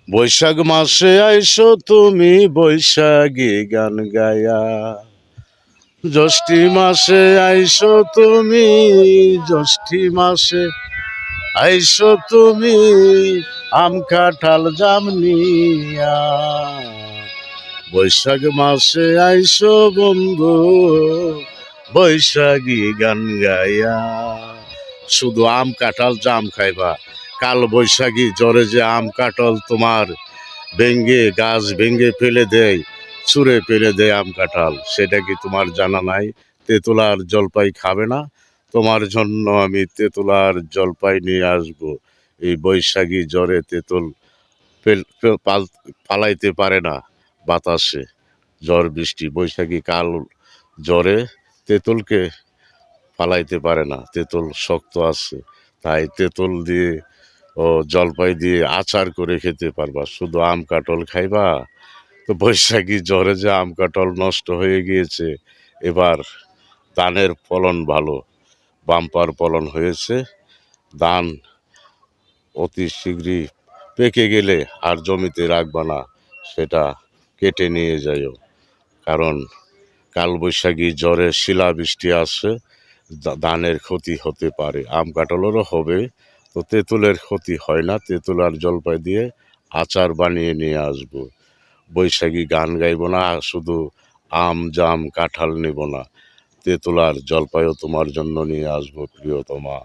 বৈশাখ মাসে আইসো তুমি বৈশাখী গান গায়া, জ্যৈষ্ঠী মাসে আইসো তুমি, জ্যৈষ্ঠী মাসে আইসো তুমি আম কাঁঠাল জাম নিয়া। বৈশাখ মাসে আইসো বন্ধু বৈশাখী গান গায়া। শুধু আম কাঁঠাল জাম খাইবা, কাল বৈশাখী জ্বরে যে আম কাঁঠাল তোমার ভেঙ্গে গাছ ভেঙ্গে ফেলে দেয়, ছুঁড়ে ফেলে দেয় আম কাঁঠাল, সেটা কি তোমার জানা নাই? তেঁতুল আর জলপাই খাবে না? তোমার জন্য আমি তেঁতুল আর জলপাই নিয়ে আসবো। এই বৈশাখী জ্বরে তেঁতুল পালাইতে পারে না বাতাসে, ঝড় বৃষ্টি বৈশাখী কাল জ্বরে তেঁতুলকে পালাইতে পারে না, তেঁতুল শক্ত আছে। তাই তেঁতুল দিয়ে ও জলপাই দিয়ে আচার করে খেতে পারবা। শুধু আম কাঁঠাল খাইবা? তো বৈশাখী জ্বরে যে আম কাঁঠাল নষ্ট হয়ে গিয়েছে, এবার ধানের ফলন ভালো, বাম্পার ফলন হয়েছে। ধান অতি শীঘ্রই পেকে গেলে আর জমিতে রাখবা না, সেটা কেটে নিয়ে যাইও। কারণ কালবৈশাখী জ্বরে শিলাবৃষ্টি আসছে, ধানের ক্ষতি হতে পারে, আম কাঁঠালেরও হবে। তো তেঁতুলের ক্ষতি হয় না, তেঁতুল আর জলপাই দিয়ে আচার বানিয়ে নিয়ে আসবো। বৈশাখী গান গাইব না, শুধু আম জাম কাঁঠাল নেব না, তেঁতুল আর জলপাইও তোমার জন্য নিয়ে আসবো প্রিয়তমা।